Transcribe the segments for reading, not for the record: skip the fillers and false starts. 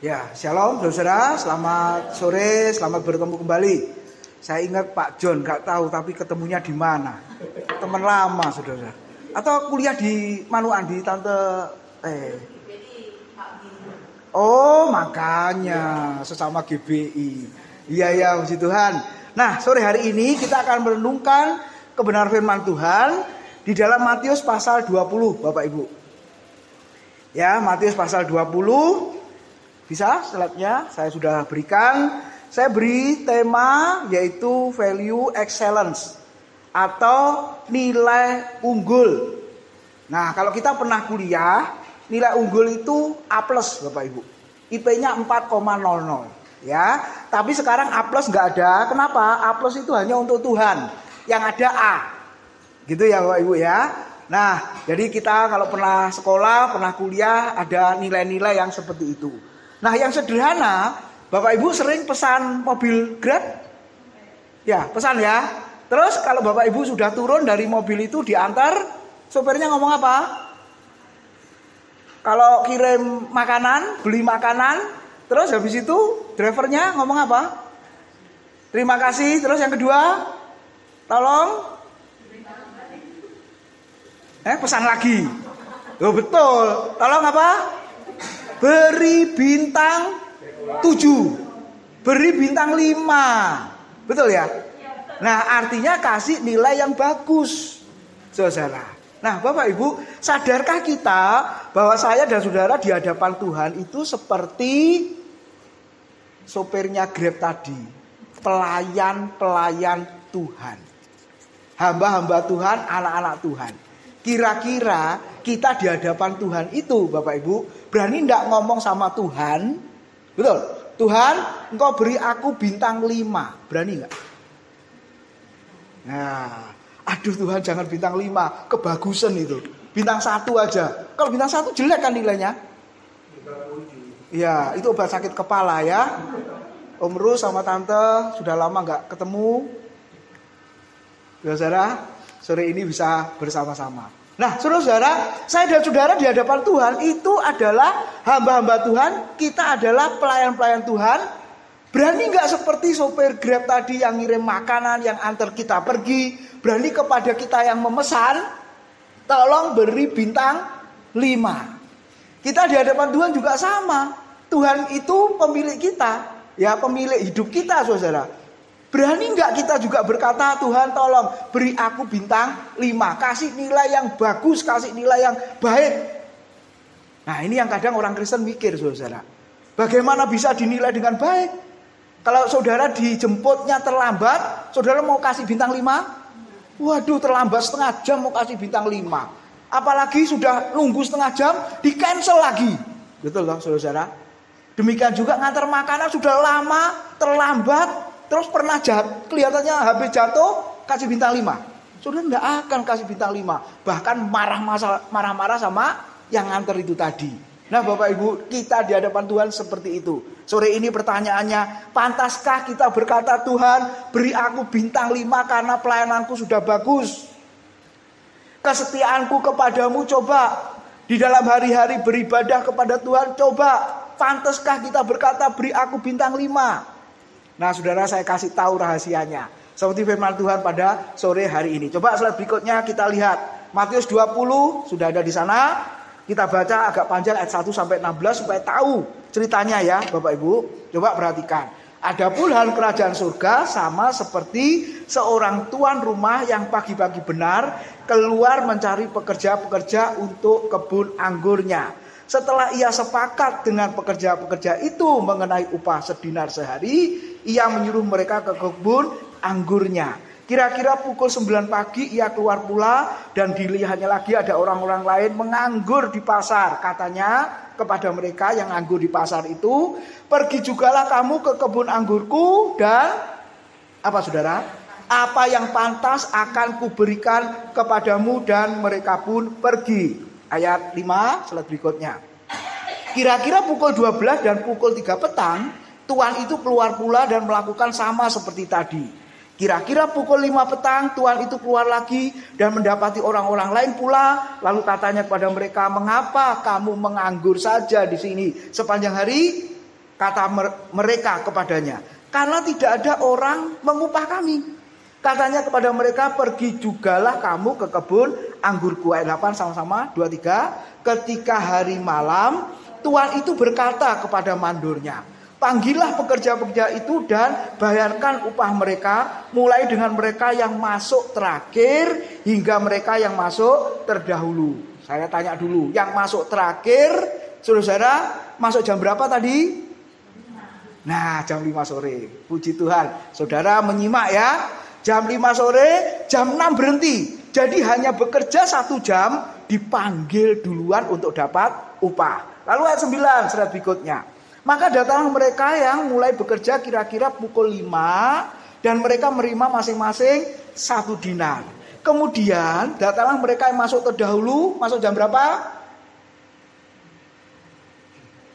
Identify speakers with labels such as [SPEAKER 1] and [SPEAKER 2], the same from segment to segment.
[SPEAKER 1] Ya, shalom saudara, selamat sore, selamat bertemu kembali. Saya ingat Pak John, gak tahu tapi ketemunya di mana. Teman lama saudara. Atau kuliah di Manuan di Tante Oh, makanya sesama GBI. Iya ya, puji Tuhan. Nah, sore hari ini kita akan merenungkan kebenaran firman Tuhan di dalam Matius pasal 20, Bapak Ibu. Ya, Matius pasal 20. Bisa slide-nya saya sudah berikan. Saya beri tema yaitu value excellence atau nilai unggul. Nah, kalau kita pernah kuliah, nilai unggul itu A+, Bapak Ibu. IP-nya 4,00 ya. Tapi sekarang A+ nggak ada. Kenapa? A+ itu hanya untuk Tuhan. Yang ada A. Gitu ya Bapak Ibu ya. Nah, jadi kita kalau pernah sekolah, pernah kuliah ada nilai-nilai yang seperti itu. Nah, yang sederhana, Bapak Ibu sering pesan mobil Grab? Ya, pesan ya. Terus kalau Bapak Ibu sudah turun dari mobil itu diantar, sopirnya ngomong apa? Kalau kirim makanan, beli makanan, terus habis itu drivernya ngomong apa? Terima kasih. Terus yang kedua, tolong pesan lagi. Oh betul. Tolong apa? Beri bintang 7. Beri bintang 5. Betul ya? Nah, artinya kasih nilai yang bagus, saudara. Nah, Bapak Ibu, sadarkah kita bahwa saya dan saudara di hadapan Tuhan itu seperti sopirnya Grab tadi, pelayan-pelayan Tuhan, hamba-hamba Tuhan, anak-anak Tuhan. Kira-kira kita di hadapan Tuhan itu, Bapak Ibu, berani enggak ngomong sama Tuhan? Betul. Tuhan, Engkau beri aku bintang 5. Berani enggak? Nah, aduh Tuhan jangan bintang 5, kebagusan itu. Bintang 1 aja. Kalau bintang 1 jelek kan nilainya? Iya, itu obat sakit kepala ya. Om Rus sama Tante sudah lama enggak ketemu. Ya saudara, sore ini bisa bersama-sama. Nah, saudara, saya dan saudara di hadapan Tuhan itu adalah hamba-hamba Tuhan. Kita adalah pelayan-pelayan Tuhan. Berani nggak seperti sopir Grab tadi yang ngirim makanan, yang antar kita pergi. Berani kepada kita yang memesan, tolong beri bintang 5. Kita di hadapan Tuhan juga sama. Tuhan itu pemilik kita, ya pemilik hidup kita, saudara. Berani nggak kita juga berkata, Tuhan tolong beri aku bintang 5. Kasih nilai yang bagus, kasih nilai yang baik. Nah, ini yang kadang orang Kristen mikir, saudara. Bagaimana bisa dinilai dengan baik? Kalau saudara dijemputnya terlambat, saudara mau kasih bintang 5? Waduh, terlambat setengah jam mau kasih bintang 5. Apalagi sudah nunggu setengah jam, di cancel lagi. Betul loh, saudara. Demikian juga ngantar makanan sudah lama, terlambat. Terus pernah kelihatannya HP jatuh, kasih bintang 5. Saudara tidak akan kasih bintang 5. Bahkan marah-marah sama yang nganter itu tadi. Nah Bapak Ibu, kita di hadapan Tuhan seperti itu. Sore ini pertanyaannya, pantaskah kita berkata, Tuhan beri aku bintang 5 karena pelayananku sudah bagus. Kesetiaanku kepadamu coba. Di dalam hari-hari beribadah kepada Tuhan coba. Pantaskah kita berkata, beri aku bintang 5. Nah saudara, saya kasih tahu rahasianya. Seperti firman Tuhan pada sore hari ini. Coba slide berikutnya kita lihat. Matius 20 sudah ada di sana. Kita baca agak panjang ayat 1 sampai 16 supaya tahu ceritanya ya Bapak Ibu. Coba perhatikan. Adapun hal kerajaan surga sama seperti seorang tuan rumah yang pagi-pagi benar keluar mencari pekerja-pekerja untuk kebun anggurnya. Setelah ia sepakat dengan pekerja-pekerja itu mengenai upah sedinar sehari, ia menyuruh mereka ke kebun anggurnya. Kira-kira pukul 9 pagi ia keluar pula dan dilihatnya lagi ada orang-orang lain menganggur di pasar. Katanya kepada mereka yang nganggur di pasar itu, pergi jugalah kamu ke kebun anggurku dan apa saudara? Apa yang pantas akan kuberikan kepadamu, dan mereka pun pergi. Ayat 5 slide berikutnya. Kira-kira pukul 12 dan pukul 3 petang, tuan itu keluar pula dan melakukan sama seperti tadi. Kira-kira pukul 5 petang, tuan itu keluar lagi dan mendapati orang-orang lain pula. Lalu katanya kepada mereka, mengapa kamu menganggur saja di sini sepanjang hari? Kata mereka kepadanya, karena tidak ada orang mengupah kami. Katanya kepada mereka, pergi jugalah kamu ke kebun anggurku. Ayat 8 sama-sama, 2, 3. Ketika hari malam, tuan itu berkata kepada mandornya, panggillah pekerja-pekerja itu dan bayarkan upah mereka, mulai dengan mereka yang masuk terakhir hingga mereka yang masuk terdahulu. Saya tanya dulu, yang masuk terakhir, saudara, masuk jam berapa tadi? Nah, jam 5 sore. Puji Tuhan. Saudara menyimak ya. Jam 5 sore, jam 6 berhenti. Jadi hanya bekerja 1 jam, dipanggil duluan untuk dapat upah. Lalu ayat 9, surat berikutnya. Maka datanglah mereka yang mulai bekerja kira-kira pukul 5, dan mereka menerima masing-masing 1 dinar. Kemudian datanglah mereka yang masuk terdahulu. Masuk jam berapa?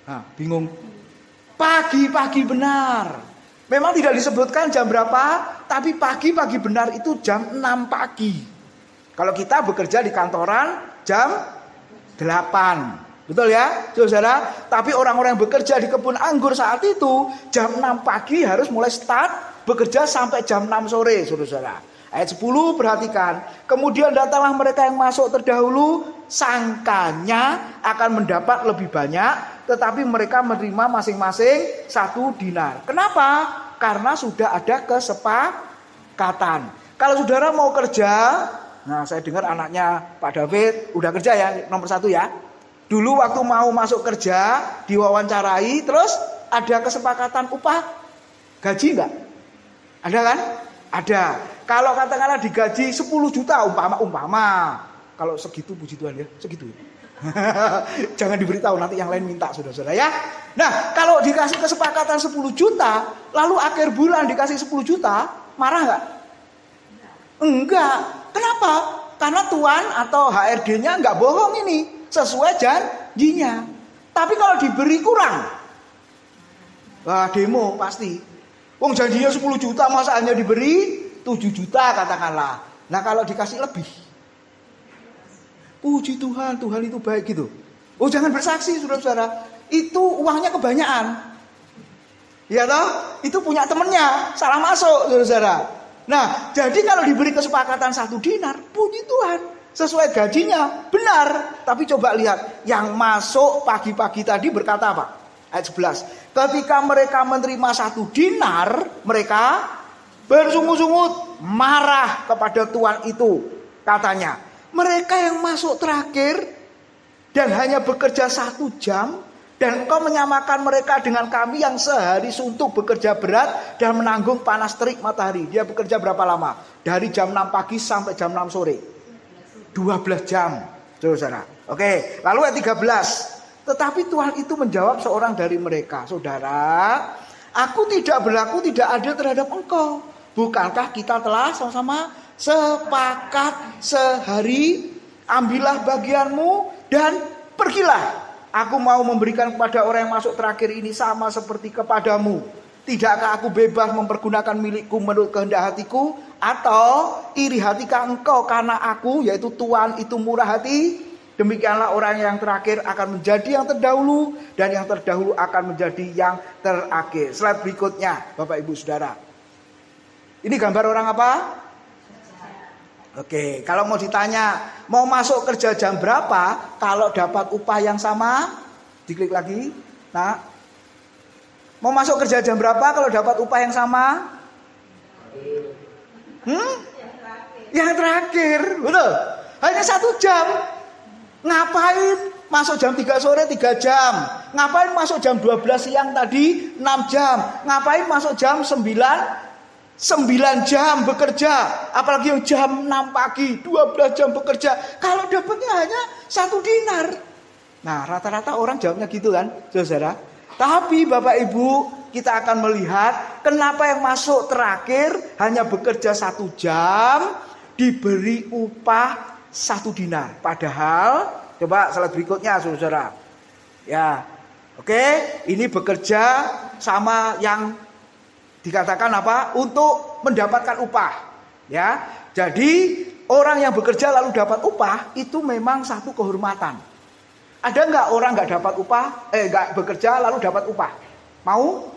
[SPEAKER 1] Nah, bingung. Pagi-pagi benar. Memang tidak disebutkan jam berapa, tapi pagi-pagi benar itu jam 6 pagi. Kalau kita bekerja di kantoran jam 8. Betul ya, saudara? Tapi orang-orang yang bekerja di kebun anggur saat itu jam 6 pagi harus mulai start bekerja sampai jam 6 sore, saudara. Ayat 10 perhatikan. Kemudian datanglah mereka yang masuk terdahulu, sangkanya akan mendapat lebih banyak, tetapi mereka menerima masing-masing 1 dinar. Kenapa? Karena sudah ada kesepakatan. Kalau saudara mau kerja, nah saya dengar anaknya Pak David udah kerja ya, nomor 1 ya. Dulu waktu mau masuk kerja, diwawancarai, terus ada kesepakatan upah gaji enggak? Ada kan? Ada. Kalau katakanlah digaji 10 juta umpama. Kalau segitu puji Tuhan ya, segitu. Jangan diberitahu, nanti yang lain minta saudara-saudara ya. Nah, kalau dikasih kesepakatan 10 juta, lalu akhir bulan dikasih 10 juta, marah enggak? Enggak. Kenapa? Karena tuan atau HRD-nya enggak bohong ini, sesuai janjinya. Tapi kalau diberi kurang, wah demo pasti. Wong janjinya 10 juta, masa hanya diberi 7 juta katakanlah. Nah kalau dikasih lebih, puji Tuhan, Tuhan itu baik gitu. Oh jangan bersaksi saudara-saudara, itu uangnya kebanyakan. Ya toh, itu punya temennya, salah masuk saudara-saudara. Nah jadi kalau diberi kesepakatan 1 dinar, puji Tuhan, sesuai gajinya, benar. Tapi coba lihat, yang masuk pagi-pagi tadi berkata apa? Ayat 11. Ketika mereka menerima 1 dinar, mereka bersungut-sungut marah kepada tuan itu. Katanya, mereka yang masuk terakhir dan hanya bekerja 1 jam, dan engkau menyamakan mereka dengan kami yang sehari suntuk bekerja berat dan menanggung panas terik matahari. Dia bekerja berapa lama? Dari jam 6 pagi sampai jam 6 sore. 12 jam, saudara. Oke, lalu ayat 13. Tetapi Tuhan itu menjawab seorang dari mereka, saudara, aku tidak berlaku tidak adil terhadap engkau. Bukankah kita telah sama-sama sepakat sehari? Ambillah bagianmu dan pergilah. Aku mau memberikan kepada orang yang masuk terakhir ini sama seperti kepadamu. Tidakkah aku bebas mempergunakan milikku menurut kehendak hatiku? Atau iri hatikah engkau karena aku, yaitu Tuhan itu murah hati? Demikianlah orang yang terakhir akan menjadi yang terdahulu, dan yang terdahulu akan menjadi yang terakhir. Slide berikutnya, Bapak Ibu Saudara. Ini gambar orang apa? Oke, kalau mau ditanya, mau masuk kerja jam berapa? Kalau dapat upah yang sama, diklik lagi. Nah, mau masuk kerja jam berapa kalau dapat upah yang sama? Yang terakhir, betul. Hanya 1 jam. Ngapain masuk jam 3 sore 3 jam? Ngapain masuk jam 12 siang tadi 6 jam? Ngapain masuk jam 9 jam bekerja? Apalagi yang jam 6 pagi 12 jam bekerja. Kalau dapatnya hanya 1 dinar. Nah rata-rata orang jawabnya gitu kan, saudara. Tapi Bapak Ibu, kita akan melihat kenapa yang masuk terakhir hanya bekerja 1 jam, diberi upah 1 dinar. Padahal, coba slide berikutnya saudara. Ya, oke, ini bekerja sama yang dikatakan apa? Untuk mendapatkan upah. Ya, jadi orang yang bekerja lalu dapat upah itu memang satu kehormatan. Ada nggak orang nggak dapat upah? Nggak bekerja lalu dapat upah? Mau?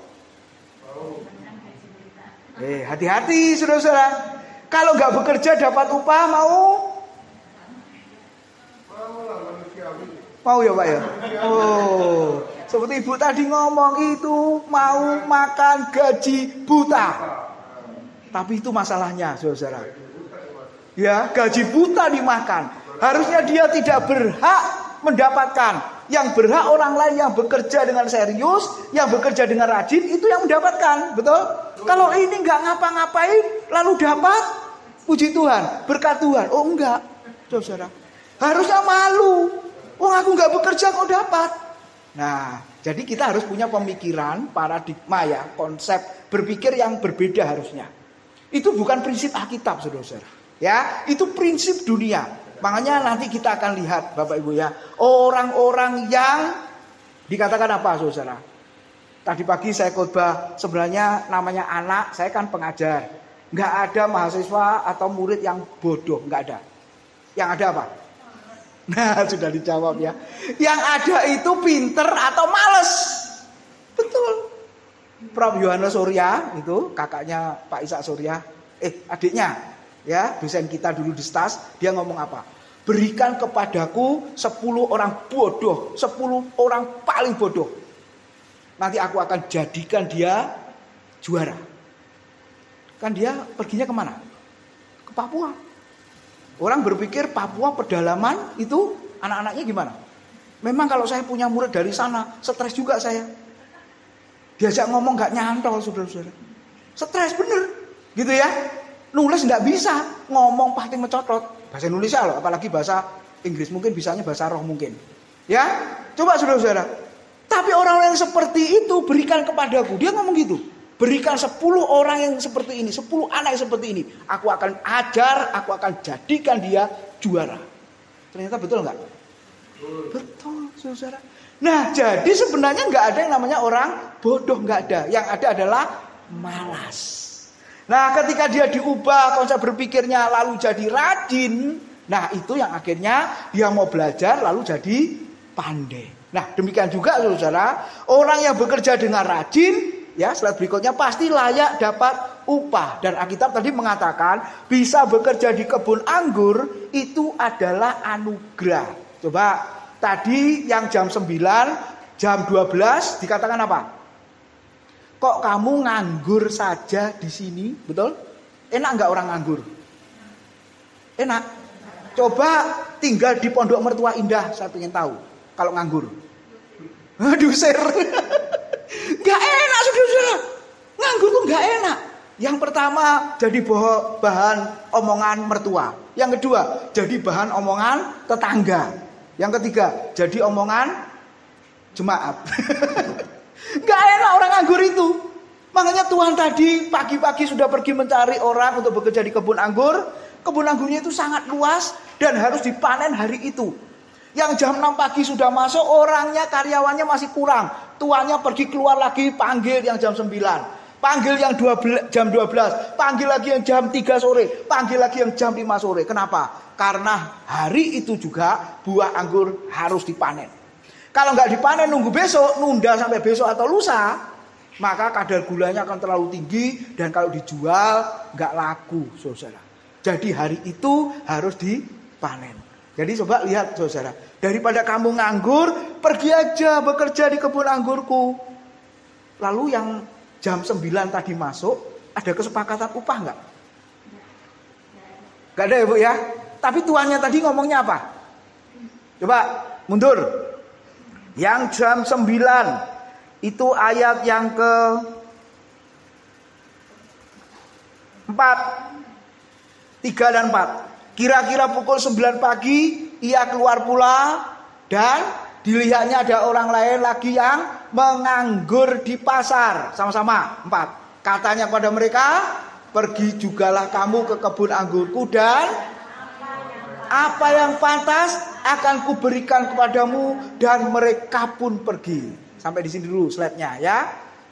[SPEAKER 1] Hati-hati saudara-saudara. Kalau nggak bekerja dapat upah mau? Mau ya Pak ya? Oh, seperti Ibu tadi ngomong itu mau makan gaji buta. Tapi itu masalahnya saudara. Ya, gaji buta dimakan. Harusnya dia tidak berhak mendapatkan. Yang berhak orang lain yang bekerja dengan serius, yang bekerja dengan rajin, itu yang mendapatkan. Betul? Kalau ini nggak ngapa-ngapain, lalu dapat, puji Tuhan, berkat Tuhan. Oh enggak, saudara. Harusnya malu. Oh aku nggak bekerja kok dapat. Nah, jadi kita harus punya pemikiran, paradigma ya, konsep berpikir yang berbeda harusnya. Itu bukan prinsip Alkitab, saudara. Ya, itu prinsip dunia. Makanya nanti kita akan lihat Bapak Ibu ya, orang-orang yang dikatakan apa saudara? Tadi pagi saya khotbah, sebenarnya namanya anak, saya kan pengajar. Nggak ada mahasiswa atau murid yang bodoh, nggak ada. Yang ada apa? Nah sudah dijawab ya. Yang ada itu pinter atau males. Betul. Prof. Yohanes Surya itu kakaknya Pak Ishak Surya, adiknya. Ya, dosen kita dulu di STAS, dia ngomong apa? Berikan kepadaku 10 orang bodoh, 10 orang paling bodoh. Nanti aku akan jadikan dia juara. Kan dia perginya kemana? Ke Papua. Orang berpikir Papua pedalaman itu anak-anaknya gimana? Memang kalau saya punya murid dari sana, stres juga saya. Diajak ngomong gak nyantol, saudara-saudara. Stres bener, gitu ya. Nulis nggak bisa, ngomong pasti mencotot. Bahasa Indonesia loh, apalagi bahasa Inggris mungkin bisanya bahasa roh mungkin. Ya, coba saudara-saudara. Tapi orang-orang yang seperti itu berikan kepadaku. Dia ngomong gitu. Berikan 10 orang yang seperti ini, 10 anak yang seperti ini. Aku akan ajar, aku akan jadikan dia juara. Ternyata betul nggak? Betul, saudara. Nah, jadi sebenarnya nggak ada yang namanya orang bodoh, nggak ada. Yang ada adalah malas. Nah ketika dia diubah konsep berpikirnya lalu jadi rajin. Nah itu yang akhirnya dia mau belajar lalu jadi pandai. Nah demikian juga saudara. Orang yang bekerja dengan rajin, ya slide berikutnya pasti layak dapat upah. Dan Alkitab tadi mengatakan bisa bekerja di kebun anggur itu adalah anugerah. Coba tadi yang jam 9, jam 12 dikatakan apa? Kok kamu nganggur saja di sini, betul? Enak nggak orang nganggur? Enak. Coba tinggal di Pondok Mertua Indah, saya pengen tahu. Kalau nganggur, aduh ser, nggak enak saudara. Nganggur tuh nggak enak. Yang pertama jadi bahan omongan mertua. Yang kedua jadi bahan omongan tetangga. Yang ketiga jadi omongan jemaat. Gak enak orang anggur itu. Makanya Tuhan tadi pagi-pagi sudah pergi mencari orang untuk bekerja di kebun anggur. Kebun anggurnya itu sangat luas dan harus dipanen hari itu. Yang jam 6 pagi sudah masuk, orangnya, karyawannya masih kurang. Tuannya pergi keluar lagi, panggil yang jam 9. Panggil yang jam 12. Panggil lagi yang jam 3 sore. Panggil lagi yang jam 5 sore. Kenapa? Karena hari itu juga buah anggur harus dipanen. Kalau nggak dipanen nunggu besok, nunda sampai besok atau lusa, maka kadar gulanya akan terlalu tinggi dan kalau dijual nggak laku, saudara. Jadi hari itu harus dipanen. Jadi coba lihat, saudara. Daripada kamu nganggur, pergi aja bekerja di kebun anggurku. Lalu yang jam 9 tadi masuk, ada kesepakatan upah nggak? Nggak ada ya Bu ya. Tapi tuannya tadi ngomongnya apa? Coba mundur. Yang jam 9 itu ayat yang ke 4, 3 dan 4. Kira-kira pukul 9 pagi ia keluar pula dan dilihatnya ada orang lain lagi yang menganggur di pasar. Sama-sama 4. Katanya pada mereka, pergi jugalah kamu ke kebun anggurku dan apa yang pantas akan kuberikan kepadamu, dan mereka pun pergi. Sampai di sini dulu slide-nya ya.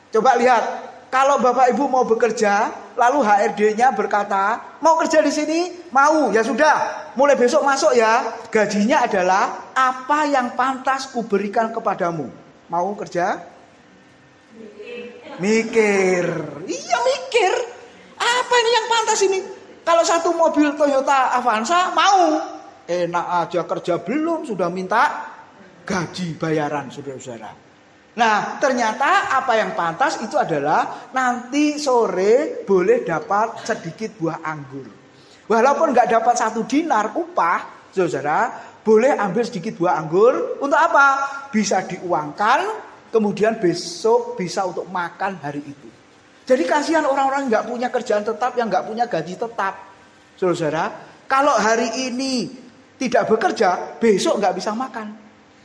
[SPEAKER 1] Coba lihat, kalau Bapak Ibu mau bekerja, lalu HRD-nya berkata, mau kerja di sini? Mau. Ya sudah, mulai besok masuk ya. Gajinya adalah apa yang pantas kuberikan kepadamu. Mau kerja? Mikir. Iya mikir. Apa ini yang pantas ini? Kalau satu mobil Toyota Avanza mau. Enak aja kerja belum sudah minta gaji bayaran saudara-saudara. Nah ternyata apa yang pantas itu adalah nanti sore boleh dapat sedikit buah anggur. Walaupun nggak dapat 1 dinar upah, saudara, boleh ambil sedikit buah anggur. Untuk apa? Bisa diuangkan, kemudian besok bisa untuk makan hari itu. Jadi kasihan orang-orang yang nggak punya kerjaan tetap, yang nggak punya gaji tetap, saudara. Kalau hari ini tidak bekerja, besok nggak bisa makan.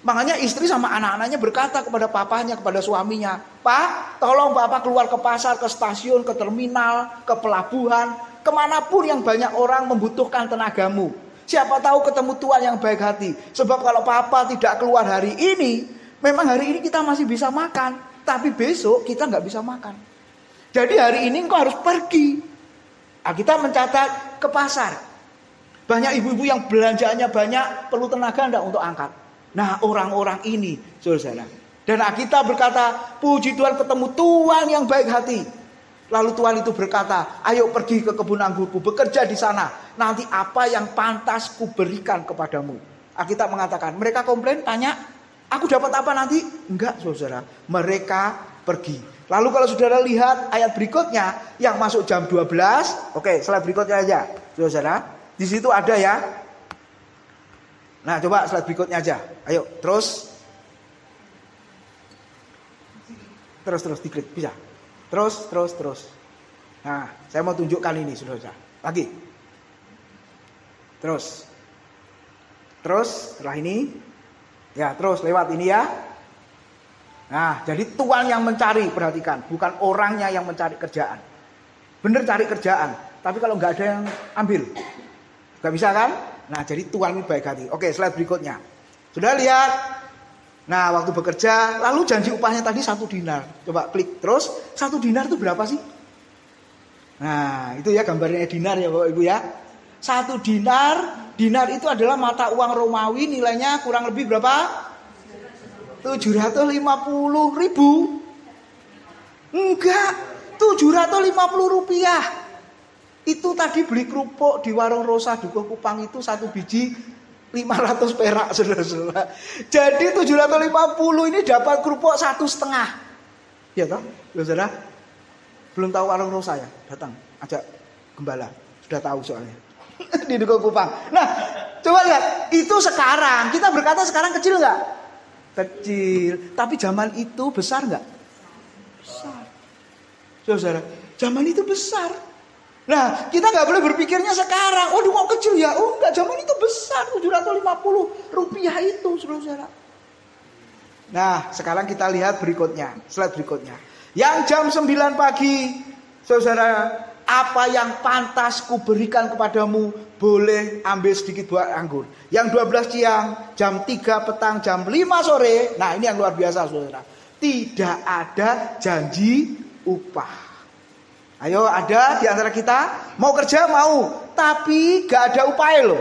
[SPEAKER 1] Makanya istri sama anak-anaknya berkata kepada papanya, kepada suaminya, Pak, tolong Bapak keluar ke pasar, ke stasiun, ke terminal, ke pelabuhan, kemanapun yang banyak orang membutuhkan tenagamu. Siapa tahu ketemu Tuhan yang baik hati. Sebab kalau Papa tidak keluar hari ini, memang hari ini kita masih bisa makan, tapi besok kita nggak bisa makan. Jadi hari ini engkau harus pergi. Nah, kita mencatat ke pasar. Banyak ibu-ibu yang belanjaannya banyak, perlu tenaga enggak untuk angkat. Nah orang-orang ini saudara. Dan kita berkata, puji Tuhan ketemu Tuhan yang baik hati. Lalu Tuhan itu berkata, ayo pergi ke kebun anggurku, bekerja di sana. Nanti apa yang pantas kuberikan kepadamu. Kita mengatakan, mereka komplain, tanya, aku dapat apa nanti? Enggak saudara, mereka pergi. Lalu kalau saudara lihat ayat berikutnya, yang masuk jam 12. Oke, slide berikutnya aja saudara. Di situ ada ya. Nah coba slide berikutnya aja. Ayo terus diklik bisa. Terus. Nah saya mau tunjukkan ini saudara. Lagi. Terus setelah ini. Ya terus lewat ini ya. Nah jadi Tuhan yang mencari, perhatikan. Bukan orangnya yang mencari kerjaan. Bener cari kerjaan. Tapi kalau nggak ada yang ambil. Gak bisa kan? Nah jadi Tuhan ini baik hati. Oke slide berikutnya. Sudah lihat? Nah waktu bekerja, lalu janji upahnya tadi 1 dinar. Coba klik terus, 1 dinar itu berapa sih? Nah itu ya gambarnya dinar ya Bapak Ibu ya. 1 dinar itu adalah mata uang Romawi, nilainya kurang lebih berapa? 750.000. Enggak, 750 rupiah. Itu tadi beli kerupuk di warung Rosa Dukuh Kupang itu 1 biji 500 perak saudara-saudara. Jadi 750 ini dapat kerupuk 1,5. Ya toh, saudara? Belum tahu warung Rosa ya? Datang, ajak gembala. Sudah tahu soalnya. Di Dukuh Kupang. Nah, coba lihat, itu sekarang. Kita berkata sekarang kecil enggak? Kecil. Tapi zaman itu besar enggak? Besar. Saudara, zaman itu besar. Nah kita gak boleh berpikirnya sekarang, waduh mau kecil ya, oh enggak, zaman itu besar, 750 rupiah itu saudara. Nah sekarang kita lihat berikutnya, slide berikutnya. Yang jam 9 pagi, saudara, apa yang pantas kuberikan kepadamu, boleh ambil sedikit buah anggur. Yang 12 siang, jam 3 petang, jam 5 sore, nah ini yang luar biasa saudara. Tidak ada janji upah. Ayo ada di antara kita mau kerja mau, tapi gak ada upaya loh.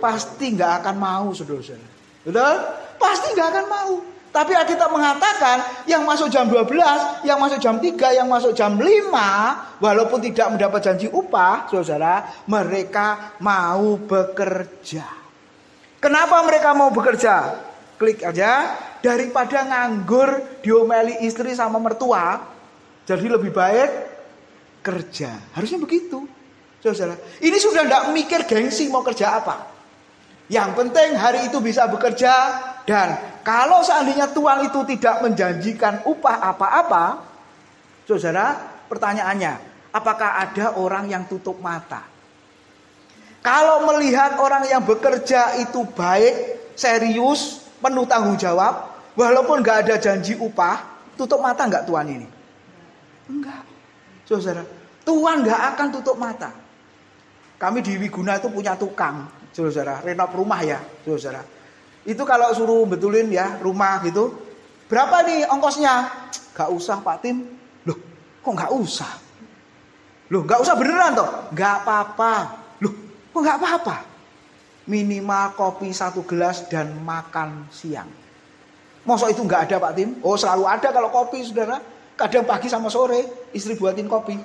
[SPEAKER 1] Pasti gak akan mau saudara-saudara. Betul? Pasti gak akan mau. Tapi kita mengatakan yang masuk jam 12, yang masuk jam 3, yang masuk jam 5, walaupun tidak mendapat janji upah, saudara, mereka mau bekerja. Kenapa mereka mau bekerja? Klik aja, daripada nganggur diomeli istri sama mertua. Jadi lebih baik kerja. Harusnya begitu. Saudara. Ini sudah tidak mikir gengsi mau kerja apa. Yang penting hari itu bisa bekerja. Dan kalau seandainya Tuhan itu tidak menjanjikan upah apa-apa. Saudara, pertanyaannya. Apakah ada orang yang tutup mata? Kalau melihat orang yang bekerja itu baik, serius, penuh tanggung jawab. Walaupun gak ada janji upah. Tutup mata gak Tuhan ini? Enggak, saudara. Tuhan gak akan tutup mata. Kami di Wiguna itu punya tukang, saudara, renov rumah ya, saudara. Itu kalau suruh betulin ya rumah gitu, berapa nih ongkosnya? Gak usah Pak Tim. Loh, kok gak usah? Loh, gak usah beneran toh? Gak apa-apa. Loh, kok gak apa-apa? Minimal kopi 1 gelas dan makan siang. Masa itu nggak ada Pak Tim? Oh selalu ada kalau kopi saudara. Kadang pagi sama sore istri buatin kopi.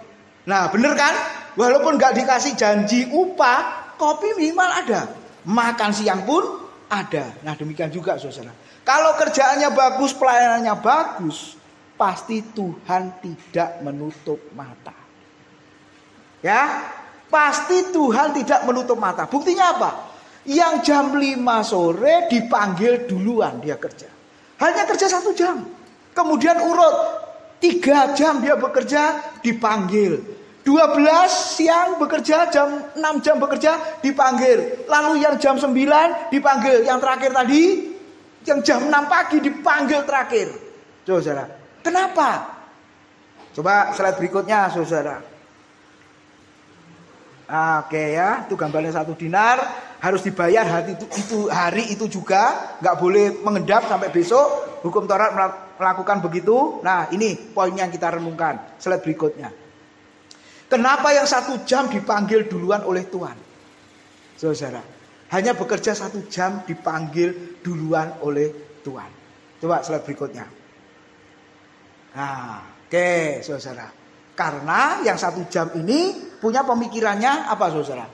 [SPEAKER 1] Nah bener kan? Walaupun nggak dikasih janji upah, kopi minimal ada. Makan siang pun ada. Nah demikian juga saudara. Kalau kerjaannya bagus, pelayanannya bagus, pasti Tuhan tidak menutup mata. Ya, pasti Tuhan tidak menutup mata. Buktinya apa? Yang jam 5 sore dipanggil duluan dia kerja. Hanya kerja 1 jam. Kemudian urut 3 jam dia bekerja dipanggil. 12 siang bekerja, jam 6 jam bekerja dipanggil. Lalu yang jam 9 dipanggil. Yang terakhir tadi, yang jam 6 pagi dipanggil terakhir. Saudara, kenapa? Coba slide berikutnya saudara. Oke ya, itu gambarnya 1 dinar. Harus dibayar hari itu juga. Gak boleh mengendap sampai besok. Hukum Taurat melakukan begitu. Nah ini poin yang kita renungkan. Slide berikutnya. Kenapa yang 1 jam dipanggil duluan oleh Tuhan? Saudara, hanya bekerja 1 jam dipanggil duluan oleh Tuhan. Coba slide berikutnya. Nah, oke saudara. Karena yang 1 jam ini punya pemikirannya apa saudara?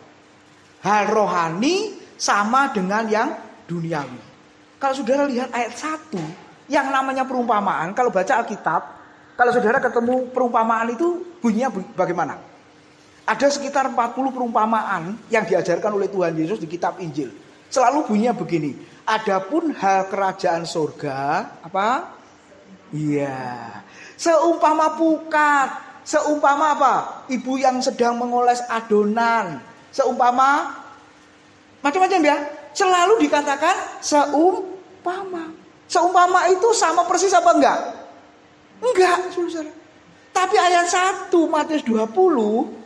[SPEAKER 1] Hal rohani sama dengan yang duniawi. Kalau saudara lihat ayat 1, yang namanya perumpamaan, kalau baca Alkitab, kalau saudara ketemu perumpamaan itu bunyinya bagaimana? Ada sekitar 40 perumpamaan yang diajarkan oleh Tuhan Yesus di kitab Injil. Selalu bunyinya begini. Adapun hal kerajaan surga, apa? Iya. Seumpama pukat. Seumpama apa? Ibu yang sedang mengoles adonan. Seumpama macam-macam ya. Selalu dikatakan seumpama. Seumpama itu sama persis apa enggak? Enggak, saudara. Tapi ayat 1 Matius 20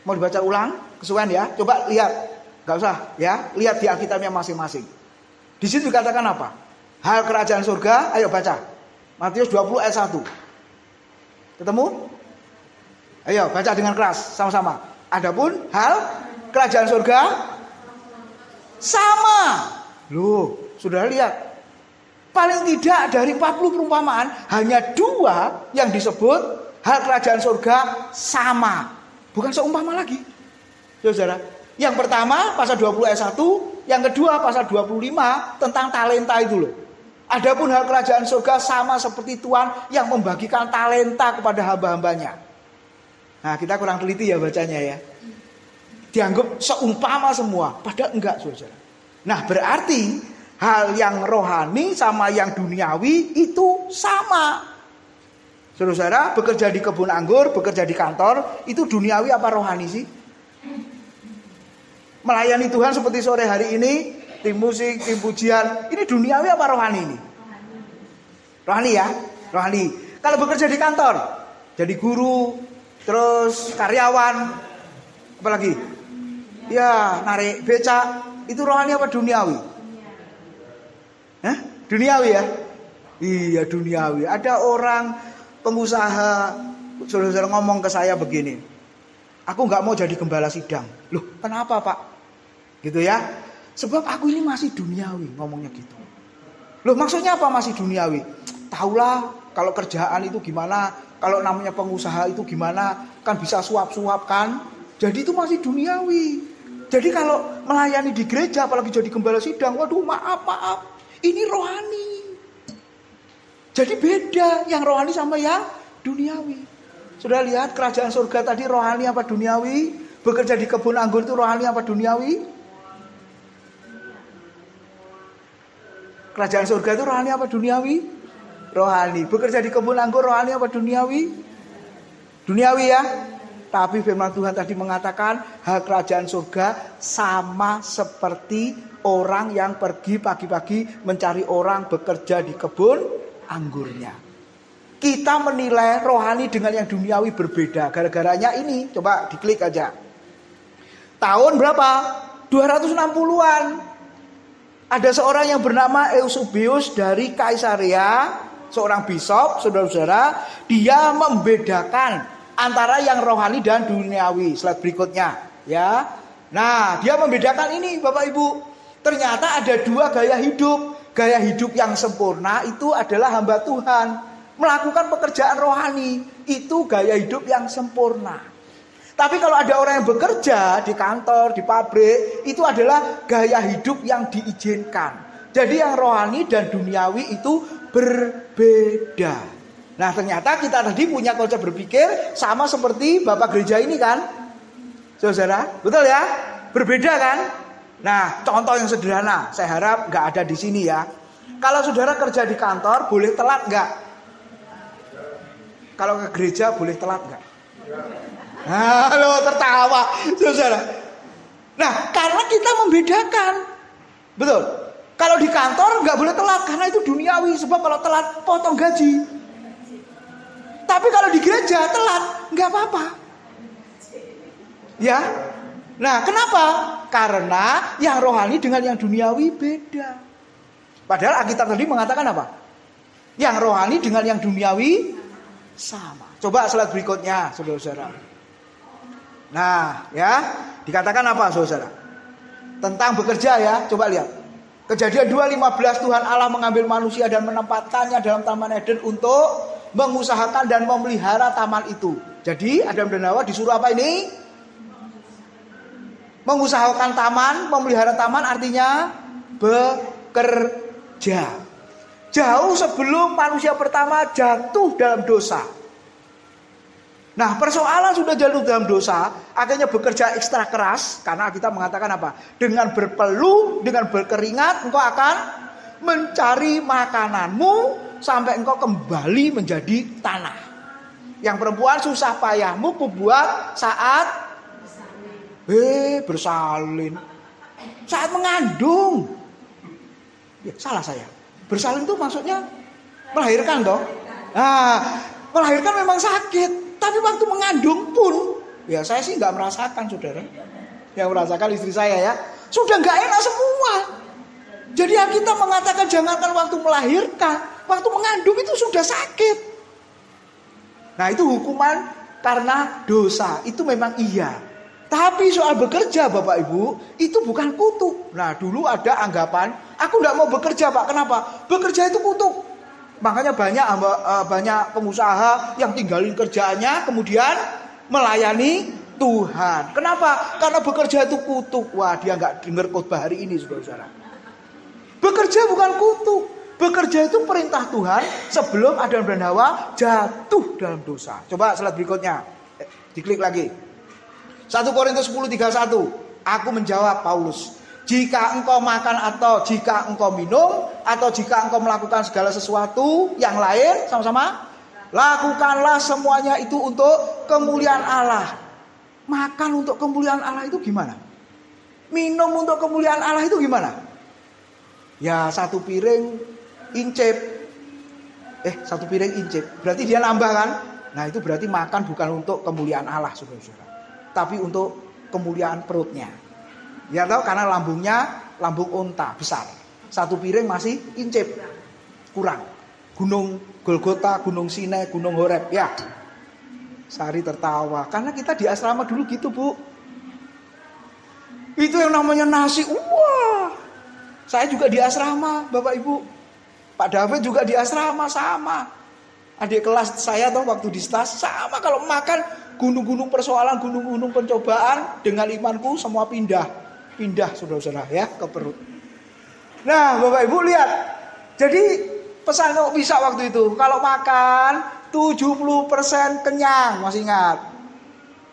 [SPEAKER 1] mau dibaca ulang, kesuwen ya. Coba lihat. Enggak usah ya, lihat di Alkitabnya masing-masing. Di situ dikatakan apa? Hal kerajaan surga, ayo baca. Matius 20 ayat 1. Ketemu? Ayo baca dengan keras sama-sama. Adapun hal kerajaan surga sama. Loh, sudah lihat. Paling tidak dari 40 perumpamaan hanya 2 yang disebut hal kerajaan surga sama. Bukan seumpama lagi. Saudara, yang pertama pasal 20 ayat 1, yang kedua pasal 25 tentang talenta itu loh. Adapun hal kerajaan surga sama seperti Tuhan yang membagikan talenta kepada hamba-hambanya. Nah, kita kurang teliti ya bacanya ya. Dianggap seumpama semua, padahal enggak saudara. Nah, berarti hal yang rohani sama yang duniawi itu sama. Saudara, bekerja di kebun anggur, bekerja di kantor, itu duniawi apa rohani sih? Melayani Tuhan seperti sore hari ini, tim musik, tim pujian, ini duniawi apa rohani ini? Rohani ya, rohani. Kalau bekerja di kantor, jadi guru, terus karyawan, apa lagi? Ya, narik becak, itu rohani apa duniawi? Hah? Duniawi ya? Iya duniawi. Ada orang pengusaha, saudara ngomong ke saya begini, aku gak mau jadi gembala sidang. Loh kenapa pak? Gitu ya. Sebab aku ini masih duniawi, ngomongnya gitu. Loh maksudnya apa masih duniawi? Taulah kalau kerjaan itu gimana, kalau namanya pengusaha itu gimana, kan bisa suap-suap kan. Jadi itu masih duniawi. Jadi kalau melayani di gereja, apalagi jadi gembala sidang, waduh maaf, ini rohani. Jadi beda yang rohani sama yang duniawi. Sudah lihat kerajaan surga tadi rohani apa duniawi? Bekerja di kebun anggur itu rohani apa duniawi? Kerajaan surga itu rohani apa duniawi? Rohani. Bekerja di kebun anggur rohani apa duniawi? Duniawi ya. Tapi firman Tuhan tadi mengatakan hal kerajaan surga sama seperti orang yang pergi pagi-pagi mencari orang bekerja di kebun anggurnya. Kita menilai rohani dengan yang duniawi berbeda. Gara-garanya ini, coba diklik aja. Tahun berapa? 260-an. Ada seorang yang bernama Eusebius dari Kaisarea, seorang bishop, saudara-saudara. Dia membedakan antara yang rohani dan duniawi. Slide berikutnya, ya. Nah, dia membedakan ini, Bapak Ibu. Ternyata ada 2 gaya hidup gaya hidup yang sempurna itu adalah hamba Tuhan. Melakukan pekerjaan rohani itu gaya hidup yang sempurna. Tapi kalau ada orang yang bekerja di kantor, di pabrik, itu adalah gaya hidup yang diizinkan. Jadi yang rohani dan duniawi itu berbeda. Nah ternyata kita tadi punya konsep berpikir sama seperti Bapak gereja ini kan, saudara, betul ya? Berbeda kan? Nah contoh yang sederhana, saya harap nggak ada di sini ya. Kalau saudara kerja di kantor boleh telat nggak? Kalau ke gereja boleh telat nggak? Halo tertawa, saudara. Nah karena kita membedakan, betul. Kalau di kantor nggak boleh telat karena itu duniawi, sebab kalau telat potong gaji. Tapi kalau di gereja telat nggak apa-apa. Ya, nah kenapa? Karena yang rohani dengan yang duniawi beda. Padahal Alkitab tadi mengatakan apa? Yang rohani dengan yang duniawi sama. Coba slide berikutnya, saudara-saudara. Nah, ya dikatakan apa, saudara? Tentang bekerja ya, coba lihat. Kejadian 2:15 Tuhan Allah mengambil manusia dan menempatkannya dalam Taman Eden untuk mengusahakan dan memelihara taman itu. Jadi Adam dan Hawa disuruh apa ini? Mengusahakan taman, memelihara taman artinya bekerja. Jauh sebelum manusia pertama jatuh dalam dosa. Nah persoalan sudah jatuh dalam dosa, akhirnya bekerja ekstra keras. Karena kita mengatakan apa? Dengan berpeluh, dengan berkeringat, engkau akan mencari makananmu sampai engkau kembali menjadi tanah. Yang perempuan susah payahmu kubuat saat bersalin. Saat mengandung. Ya, salah saya. Bersalin itu maksudnya melahirkan toh. Nah, melahirkan memang sakit. Tapi waktu mengandung pun, ya saya sih nggak merasakan, saudara. Yang merasakan istri saya ya, sudah nggak enak semua. Jadi kita mengatakan jangankan waktu melahirkan, waktu mengandung itu sudah sakit. Nah itu hukuman karena dosa, itu memang iya. Tapi soal bekerja Bapak Ibu, itu bukan kutuk. Nah dulu ada anggapan, aku nggak mau bekerja Pak, kenapa? Bekerja itu kutuk. Makanya banyak pengusaha yang tinggalin kerjaannya kemudian melayani Tuhan. Kenapa? Karena bekerja itu kutuk. Wah, dia nggak dengar khotbah hari ini, saudara-saudara. Bekerja bukan kutuk. Bekerja itu perintah Tuhan sebelum Adam dan Hawa jatuh dalam dosa. Coba slide berikutnya. Diklik lagi. 1 Korintus 10:31. Aku menjawab Paulus. Jika engkau makan atau jika engkau minum atau jika engkau melakukan segala sesuatu yang lain, sama-sama lakukanlah semuanya itu untuk kemuliaan Allah. Makan untuk kemuliaan Allah itu gimana? Minum untuk kemuliaan Allah itu gimana? Ya 1 piring incip. 1 piring incip. Berarti dia nambah kan? Nah itu berarti makan bukan untuk kemuliaan Allah, saudara-saudara. Tapi untuk kemuliaan perutnya. Ya tahu karena lambung unta besar. 1 piring masih incip. Kurang. Gunung Golgota, Gunung Sinai, Gunung Horeb. Ya. Sari tertawa. Karena kita di asrama dulu gitu, Bu. Itu yang namanya nasi. Wah. Saya juga di asrama, Bapak Ibu. Pak David juga di asrama sama. Adik kelas saya tuh waktu di stas sama, kalau makan gunung-gunung persoalan, gunung-gunung pencobaan, dengan imanku semua pindah saudara-saudara ya ke perut. Nah Bapak Ibu lihat, jadi pesan kok bisa waktu itu kalau makan 70% kenyang, masih ingat?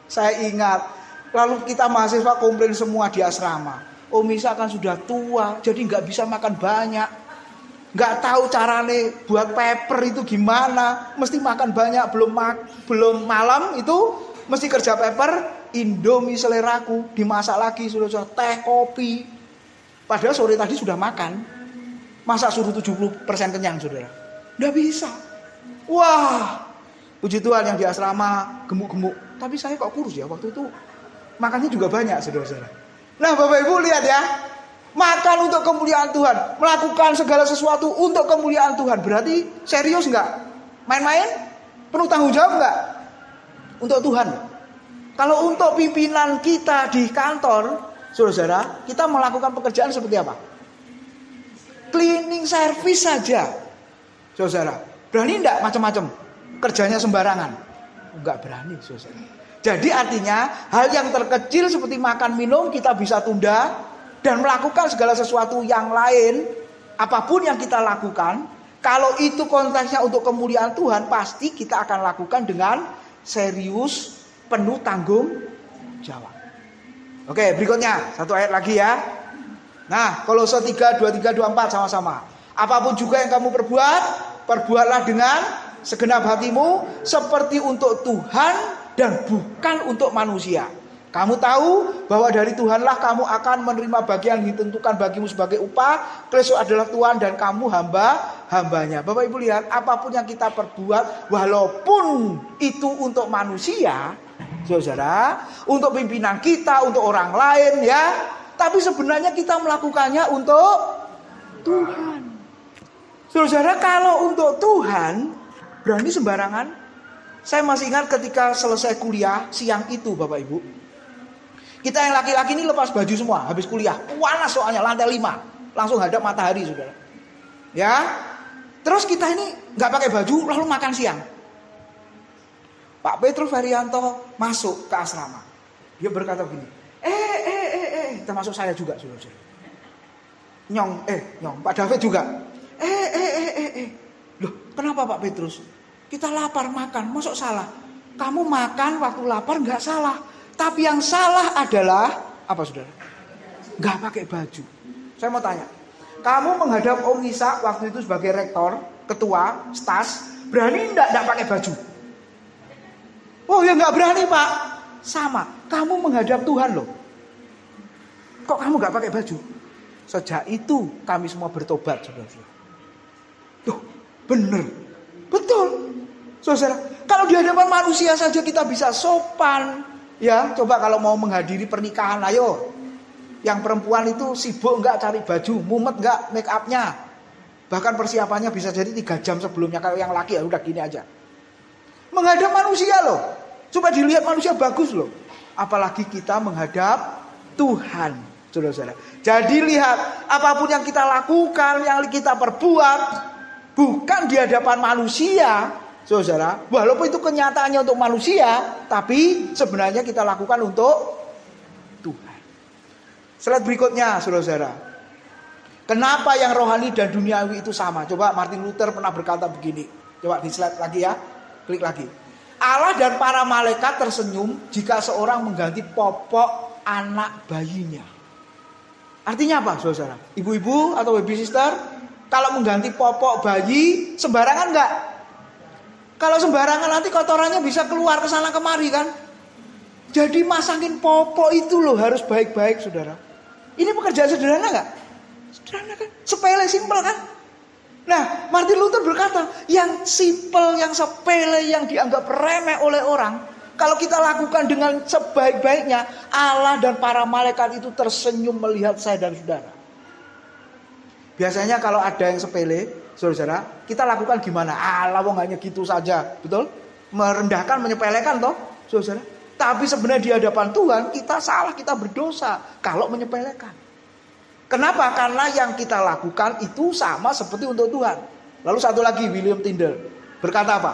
[SPEAKER 1] Saya ingat. Lalu kita mahasiswa komplain semua di asrama. Oh Misa kan sudah tua, jadi nggak bisa makan banyak, nggak tahu carane buat paper itu gimana, mesti makan banyak, belum malam itu mesti kerja paper. Indomie seleraku dimasak lagi, sudah teh, kopi. Padahal sore tadi sudah makan. Masa suruh 70% kenyang, saudara? Nggak bisa. Wah, puji Tuhan yang di asrama gemuk-gemuk. Tapi saya kok kurus ya waktu itu. Makannya juga banyak, saudara-saudara. Nah, Bapak Ibu lihat ya. Makan untuk kemuliaan Tuhan. Melakukan segala sesuatu untuk kemuliaan Tuhan. Berarti serius nggak? Main-main? Penuh tanggung jawab nggak? Untuk Tuhan. Kalau untuk pimpinan kita di kantor, saudara, kita melakukan pekerjaan seperti apa? cleaning service saja. Saudara, berani enggak macam-macam? Kerjanya sembarangan? Enggak berani, saudara. Jadi artinya hal yang terkecil seperti makan minum kita bisa tunda dan melakukan segala sesuatu yang lain, apapun yang kita lakukan, kalau itu konteksnya untuk kemuliaan Tuhan, pasti kita akan lakukan dengan serius, penuh tanggung jawab. Oke, berikutnya satu ayat lagi ya. Nah, Kolose 3, 23, 24 sama-sama. Apapun juga yang kamu perbuat, perbuatlah dengan segenap hatimu seperti untuk Tuhan dan bukan untuk manusia. Kamu tahu bahwa dari Tuhanlah kamu akan menerima bagian yang ditentukan bagimu sebagai upah. Kristus adalah Tuhan dan kamu hamba-hambanya. Bapak Ibu lihat, apapun yang kita perbuat, walaupun itu untuk manusia, saudara, untuk pimpinan kita, untuk orang lain ya, tapi sebenarnya kita melakukannya untuk Tuhan. Saudara, kalau untuk Tuhan, berani sembarangan. Saya masih ingat ketika selesai kuliah siang itu, Bapak Ibu. Kita yang laki-laki ini lepas baju semua habis kuliah. Panas soalnya, lantai 5. Langsung hadap matahari, saudara. Ya. Terus kita ini nggak pakai baju lalu makan siang. Pak Petrus Ferianto masuk ke asrama. Dia berkata begini, termasuk saya juga, saudara. Nyong, Pak David juga. Loh, kenapa Pak Petrus? Kita lapar makan, masuk salah? Kamu makan waktu lapar nggak salah. Tapi yang salah adalah apa, saudara? Nggak pakai baju. Saya mau tanya, kamu menghadap Om Isa waktu itu sebagai rektor, ketua, stas, berani nggak pakai baju? Oh ya nggak berani Pak. Sama, kamu menghadap Tuhan loh. Kok kamu nggak pakai baju? Sejak itu kami semua bertobat, saudara. Tuh, bener, betul, saudara. Kalau di hadapan manusia saja kita bisa sopan. Ya, coba kalau mau menghadiri pernikahan, ayo. Yang perempuan itu sibuk enggak cari baju, mumet enggak make upnya. Bahkan persiapannya bisa jadi 3 jam sebelumnya. Kalau yang laki ya udah gini aja. Menghadap manusia loh. Coba dilihat manusia bagus loh. Apalagi kita menghadap Tuhan, saudara-saudara. Jadi lihat, apapun yang kita lakukan, yang kita perbuat, bukan di hadapan manusia, saudara, walaupun itu kenyataannya untuk manusia, tapi sebenarnya kita lakukan untuk Tuhan. Slide berikutnya, saudara-saudara. Kenapa yang rohani dan duniawi itu sama? Coba Martin Luther pernah berkata begini. Coba di slide lagi ya, klik lagi. Allah dan para malaikat tersenyum jika seorang mengganti popok anak bayinya. Artinya apa, saudara? Ibu-ibu atau baby sister, kalau mengganti popok bayi sembarangan enggak? Kalau sembarangan nanti kotorannya bisa keluar ke sana kemari kan. Jadi masangin popok itu loh harus baik-baik, saudara. Ini pekerjaan sederhana gak? Sederhana kan? Sepele, simpel kan? Nah, Martin Luther berkata, yang simpel, yang sepele, yang dianggap remeh oleh orang, kalau kita lakukan dengan sebaik-baiknya, Allah dan para malaikat itu tersenyum melihat saya dan saudara. Biasanya kalau ada yang sepele, saudara, kita lakukan gimana? Allah wong hanya gitu saja, betul? Merendahkan, menyepelekan toh, saudara. Tapi sebenarnya di hadapan Tuhan kita salah, kita berdosa kalau menyepelekan. Kenapa? Karena yang kita lakukan itu sama seperti untuk Tuhan. Lalu satu lagi, William Tyndale berkata apa?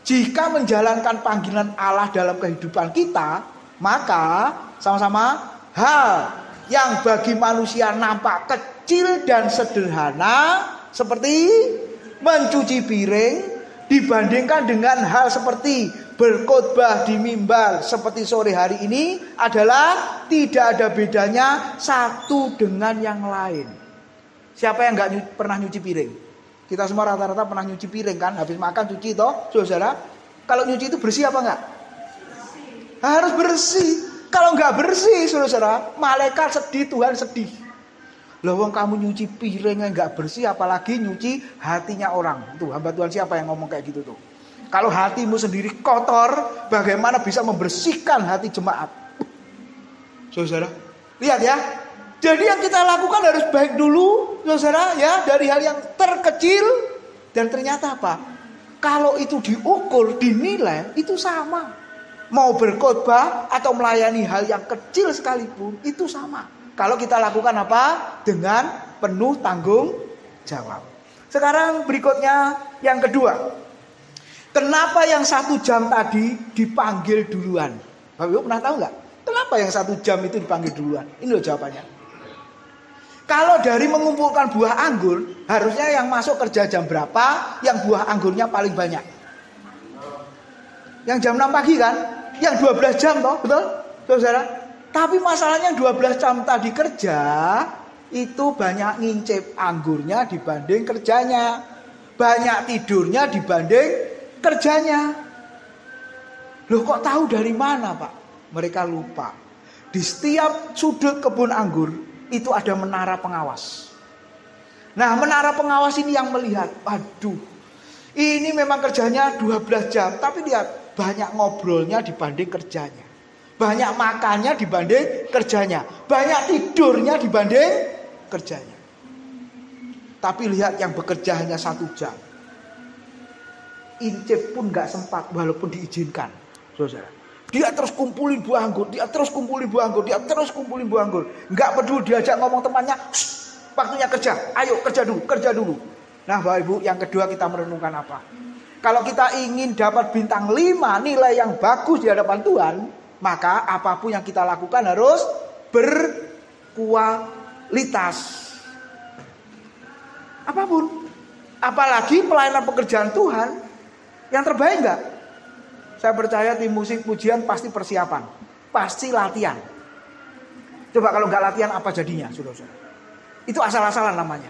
[SPEAKER 1] Jika menjalankan panggilan Allah dalam kehidupan kita, maka sama-sama hal yang bagi manusia nampak kecil dan sederhana seperti mencuci piring dibandingkan dengan hal seperti berkhotbah di mimbar seperti sore hari ini adalah tidak ada bedanya satu dengan yang lain. Siapa yang nggak pernah nyuci piring? Kita semua rata-rata pernah nyuci piring kan? Habis makan cuci toh, saudara. Kalau nyuci itu bersih apa enggak? Harus bersih. Kalau nggak bersih, saudara, malaikat sedih, Tuhan sedih. Loh, wong kamu nyuci piringnya nggak bersih, apalagi nyuci hatinya orang. Tuh, hamba Tuhan siapa yang ngomong kayak gitu tuh? Kalau hatimu sendiri kotor, bagaimana bisa membersihkan hati jemaat? Saudara, lihat ya. Jadi yang kita lakukan harus baik dulu, saudara, ya, dari hal yang terkecil. Dan ternyata apa? Kalau itu diukur, dinilai, itu sama. Mau berkhotbah atau melayani hal yang kecil sekalipun, itu sama. Kalau kita lakukan apa? Dengan penuh tanggung jawab. Sekarang berikutnya yang kedua. Kenapa yang 1 jam tadi dipanggil duluan? Bapak Ibu pernah tahu nggak? Kenapa yang 1 jam itu dipanggil duluan? Ini loh jawabannya. Kalau dari mengumpulkan buah anggur, harusnya yang masuk kerja jam berapa? Yang buah anggurnya paling banyak. Yang jam 6 pagi kan? Yang 12 jam toh, betul? Saudara? Tapi masalahnya 12 jam tadi kerja, itu banyak ngincip anggurnya dibanding kerjanya. Banyak tidurnya dibanding kerjanya. Loh kok tahu dari mana Pak? Mereka lupa. Di setiap sudut kebun anggur itu ada menara pengawas. Nah menara pengawas ini yang melihat, aduh ini memang kerjanya 12 jam. Tapi lihat banyak ngobrolnya dibanding kerjanya. Banyak makannya dibanding kerjanya. Banyak tidurnya dibanding kerjanya. Tapi lihat yang bekerja hanya 1 jam. Incip pun gak sempat walaupun diizinkan. Saudara. Dia terus kumpulin buah anggur. Dia terus kumpulin buah anggur. Dia terus kumpulin buah anggur. Gak peduli diajak ngomong temannya. Waktunya kerja. Ayo kerja dulu. Kerja dulu. Nah Bapak Ibu yang kedua kita merenungkan apa? Kalau kita ingin dapat bintang 5 nilai yang bagus di hadapan Tuhan. Maka apapun yang kita lakukan harus berkualitas. Apapun. Apalagi pelayanan pekerjaan Tuhan. Yang terbaik enggak? Saya percaya tim musik pujian pasti persiapan. Pasti latihan. Coba kalau enggak latihan apa jadinya, saudara-saudara? Itu asal-asalan namanya.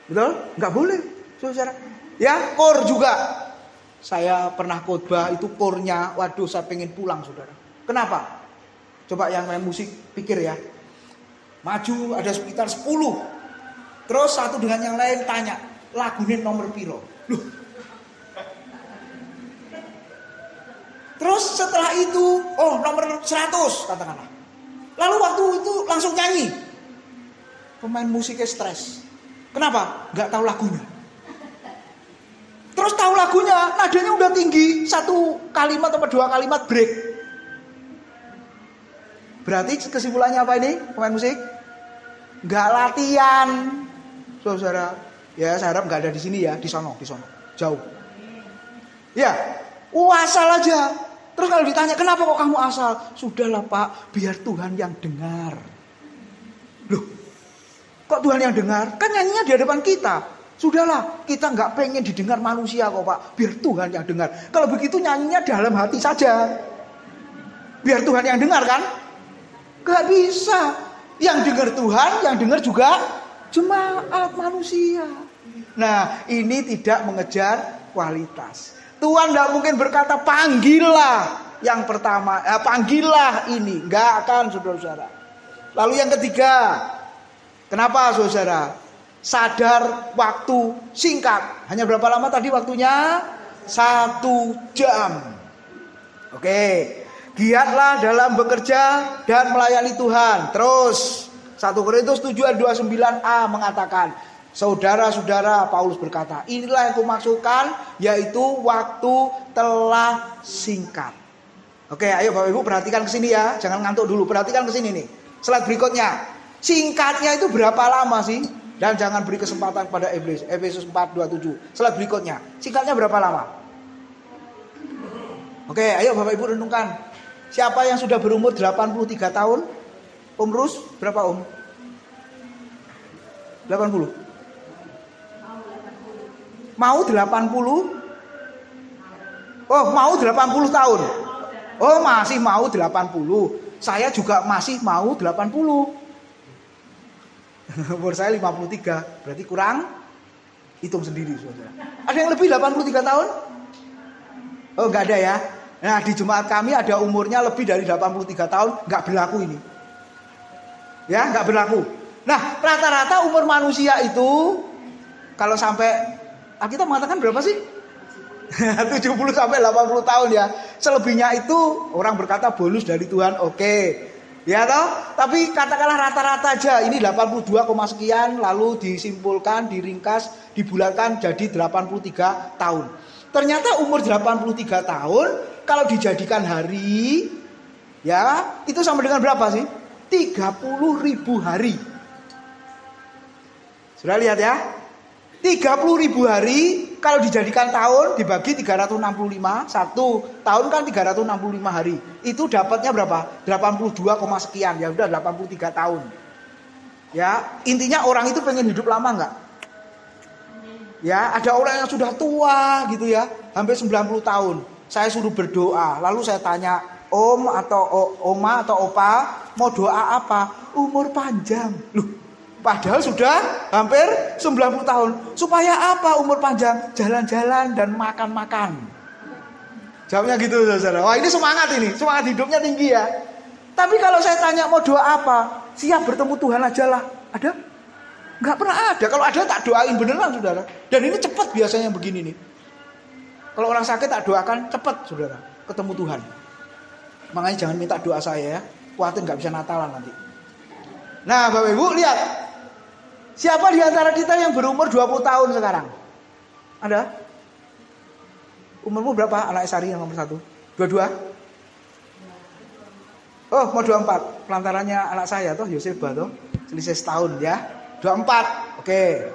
[SPEAKER 1] Betul? Enggak boleh, saudara. Ya, kor juga. Saya pernah khotbah itu kornya, waduh saya pengen pulang, saudara. Kenapa? Coba yang main musik pikir ya. Maju ada sekitar 10. Terus satu dengan yang lain tanya, lagunya nomor piro? Loh. Terus setelah itu, oh nomor 100 katakanlah. Lalu waktu itu langsung nyanyi. Pemain musiknya stres. Kenapa? Gak tahu lagunya. Terus tahu lagunya, nadanya udah tinggi. 1 kalimat atau 2 kalimat break. Berarti kesimpulannya apa ini pemain musik? Gak latihan. Saudara, ya saya harap gak ada di sini ya, di sono, jauh. Ya, asal aja. Terus kalau ditanya kenapa kok kamu asal? Sudahlah Pak, biar Tuhan yang dengar. Loh, kok Tuhan yang dengar? Kan nyanyinya di hadapan kita. Sudahlah, kita gak pengen didengar manusia kok Pak. Biar Tuhan yang dengar. Kalau begitu nyanyinya dalam hati saja. Biar Tuhan yang dengar kan? Gak bisa. Yang dengar Tuhan, yang dengar juga jemaat manusia. Nah, ini tidak mengejar kualitas. Tuhan tidak mungkin berkata panggillah yang pertama, panggillah ini. Enggak akan saudara-saudara. Lalu yang ketiga, kenapa saudara? Sadar waktu singkat. Hanya berapa lama tadi waktunya? 1 jam. Oke. Giatlah dalam bekerja dan melayani Tuhan. Terus 1 Korintus 7 ayat 29a mengatakan, saudara-saudara, Paulus berkata, inilah yang kumaksudkan, yaitu waktu telah singkat. Oke, ayo Bapak Ibu perhatikan ke sini ya, jangan ngantuk dulu, perhatikan ke sini nih. Slide berikutnya. Singkatnya itu berapa lama sih? Dan jangan beri kesempatan pada iblis. Efesus 4:27. Slide berikutnya. Singkatnya berapa lama? Oke, ayo Bapak Ibu renungkan. Siapa yang sudah berumur 83 tahun? Om Rus, berapa Om? 80. Mau 80? Oh, mau 80 tahun. Oh, masih mau 80. Saya juga masih mau 80. Umur saya 53, berarti kurang. Hitung sendiri, saudara. Ada yang lebih 83 tahun? Oh, enggak ada ya. Nah, di jemaat kami ada umurnya lebih dari 83 tahun, enggak berlaku ini. Ya, enggak berlaku. Nah, rata-rata umur manusia itu kalau sampai kita mengatakan berapa sih? 70 sampai 80 tahun ya. Selebihnya itu orang berkata bonus dari Tuhan, oke. Ya toh? Tapi katakanlah rata-rata aja. Ini 82, sekian lalu disimpulkan, diringkas, dibulatkan jadi 83 tahun. Ternyata umur 83 tahun kalau dijadikan hari ya, itu sama dengan berapa sih? 30.000 hari. Sudah lihat ya? 30.000 hari kalau dijadikan tahun dibagi 365, satu tahun kan 365 hari. Itu dapatnya berapa? 82, sekian. Ya udah 83 tahun. Ya, intinya orang itu pengen hidup lama enggak? Ya, ada orang yang sudah tua gitu ya, hampir 90 tahun. Saya suruh berdoa, lalu saya tanya, Om atau Oma atau Opa, mau doa apa? Umur panjang. Loh, padahal sudah hampir 90 tahun. Supaya apa umur panjang? Jalan-jalan dan makan-makan. Jawabnya gitu, saudara. Wah, ini semangat ini. Semangat hidupnya tinggi ya. Tapi kalau saya tanya mau doa apa? Siap bertemu Tuhan aja lah. Ada? Enggak pernah ada. Kalau ada tak doain beneran, saudara. Dan ini cepat biasanya begini nih. Kalau orang sakit tak doakan, cepat, saudara. Ketemu Tuhan. Makanya jangan minta doa saya ya. Khawatir nggak bisa Natalan nanti. Nah, Bapak Ibu lihat. Siapa di antara kita yang berumur 20 tahun sekarang? Ada? Umurmu berapa? Anak Sari yang nomor 1? 22? Oh, mau 24. Pelantarannya anak saya toh, Yoseba toh. Selisih setahun ya. 24. Oke.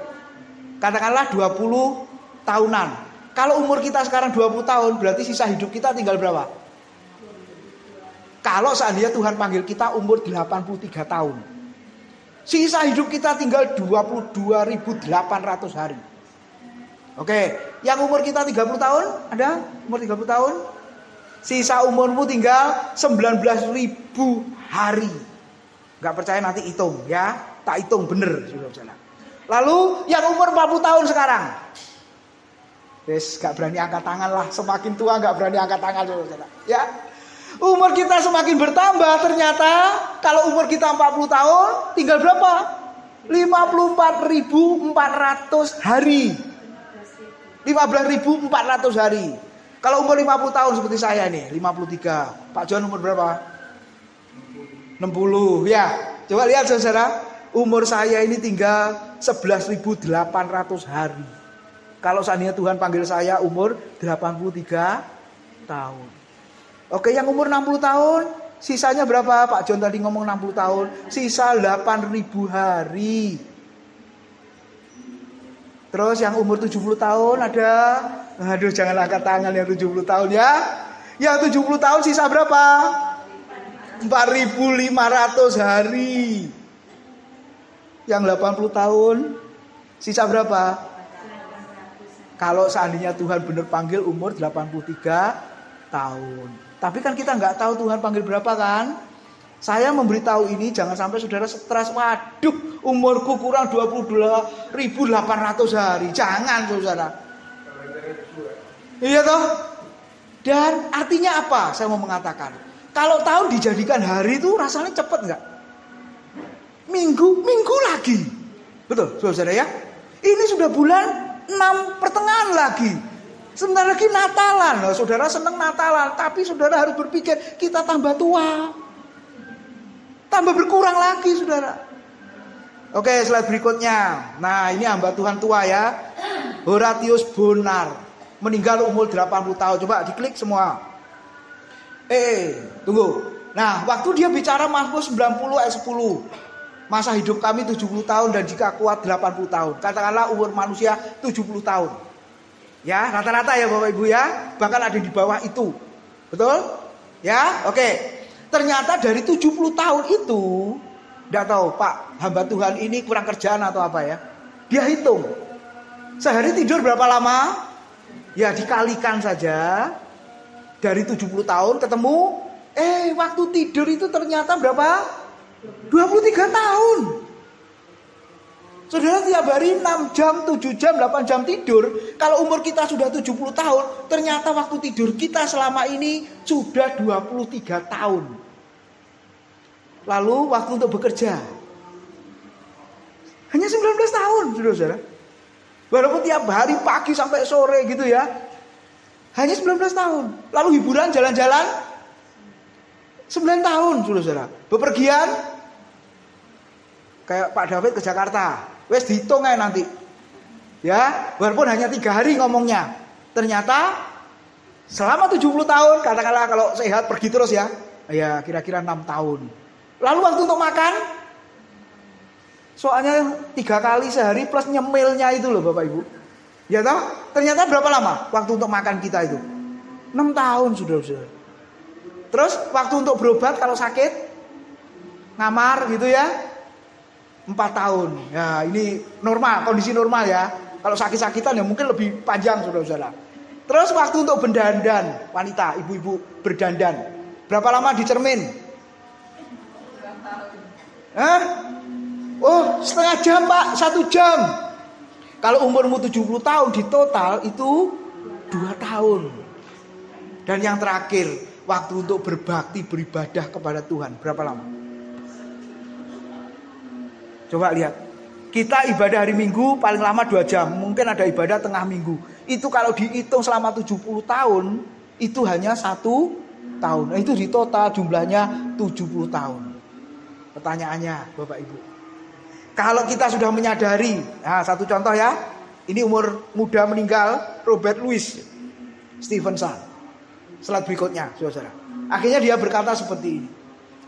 [SPEAKER 1] Katakanlah 20 tahunan. Kalau umur kita sekarang 20 tahun, berarti sisa hidup kita tinggal berapa? Kalau seandainya Tuhan panggil kita umur 83 tahun. Sisa hidup kita tinggal 22.800 hari. Oke, yang umur kita 30 tahun, ada? Umur 30 tahun? Sisa umurmu tinggal 19.000 hari. Gak percaya nanti hitung ya. Tak hitung bener, saudara. Lalu yang umur 40 tahun sekarang. Wes gak berani angkat tangan lah. Semakin tua gak berani angkat tangan, saudara. Ya. Umur kita semakin bertambah, ternyata kalau umur kita 40 tahun tinggal berapa? 54.400 hari. 15.400 hari. Kalau umur 50 tahun seperti saya nih, 53. Pak John umur berapa? 60. Ya, coba lihat saudara. Umur saya ini tinggal 11.800 hari. Kalau seandainya Tuhan panggil saya umur 83 tahun. Oke, yang umur 60 tahun, sisanya berapa? Pak John tadi ngomong 60 tahun, sisa 8.000 hari. Terus yang umur 70 tahun ada, aduh jangan angkat tangan yang 70 tahun ya. Yang 70 tahun sisa berapa? 4.500 hari. Yang 80 tahun sisa berapa? Kalau seandainya Tuhan benar panggil umur 83 tahun. Tapi kan kita nggak tahu Tuhan panggil berapa kan? Saya memberitahu ini jangan sampai saudara stres. Waduh, umurku kurang 22.800 hari. Jangan saudara. Iya toh? Dan artinya apa? Saya mau mengatakan, kalau tahun dijadikan hari itu rasanya cepat nggak? Minggu lagi. Betul, saudara ya? Ini sudah bulan 6 pertengahan lagi. Sebentar lagi Natalan. Nah, saudara senang Natalan, tapi saudara harus berpikir kita tambah tua. Tambah berkurang lagi, saudara. Oke, slide berikutnya. Nah, ini hamba Tuhan tua ya. Horatius Bonar. Meninggal umur 80 tahun. Coba diklik semua. Tunggu. Nah, waktu dia bicara Mazmur 90 ayat 10. Masa hidup kami 70 tahun dan jika kuat 80 tahun. Katakanlah umur manusia 70 tahun. Ya, rata-rata ya Bapak Ibu ya. Bahkan ada di bawah itu. Betul? Ya, oke. Ternyata dari 70 tahun itu, enggak tahu Pak, hamba Tuhan ini kurang kerjaan atau apa ya. Dia hitung. Sehari tidur berapa lama? Ya dikalikan saja. Dari 70 tahun ketemu, waktu tidur itu ternyata berapa? 23 tahun. Saudara tiap hari 6 jam, 7 jam, 8 jam tidur. Kalau umur kita sudah 70 tahun, ternyata waktu tidur kita selama ini sudah 23 tahun. Lalu waktu untuk bekerja hanya 19 tahun, saudara. Walaupun tiap hari pagi sampai sore gitu ya. Hanya 19 tahun. Lalu hiburan jalan-jalan 9 tahun, saudara. Bepergian kayak Pak David ke Jakarta. Wes dihitung aja nanti. Ya, walaupun hanya 3 hari ngomongnya. Ternyata selama 70 tahun, katakanlah kalau sehat pergi terus ya. Ya, kira-kira 6 tahun. Lalu waktu untuk makan Soalnya 3 kali sehari plus nyemilnya itu loh Bapak Ibu. Ya toh? Ternyata berapa lama waktu untuk makan kita itu? 6 tahun saudara-saudara. Terus waktu untuk berobat kalau sakit ngamar gitu ya 4 tahun. Ya ini normal, kondisi normal ya. Kalau sakit-sakitan ya mungkin lebih panjang saudara-saudara. Terus waktu untuk berdandan, wanita, ibu-ibu berdandan. Berapa lama di cermin?
[SPEAKER 2] 2 tahun.
[SPEAKER 1] Hah? Oh, setengah jam Pak, 1 jam. Kalau umurmu 70 tahun di total itu 2 tahun. Dan yang terakhir, waktu untuk berbakti, beribadah kepada Tuhan, berapa lama? Coba lihat. Kita ibadah hari Minggu paling lama 2 jam. Mungkin ada ibadah tengah minggu. Itu kalau dihitung selama 70 tahun, itu hanya 1 tahun. Nah, itu di total jumlahnya 70 tahun. Pertanyaannya Bapak Ibu, kalau kita sudah menyadari, nah satu contoh ya, ini umur muda meninggal, Robert Louis Stevenson. Slide berikutnya, saudara. Akhirnya dia berkata seperti ini.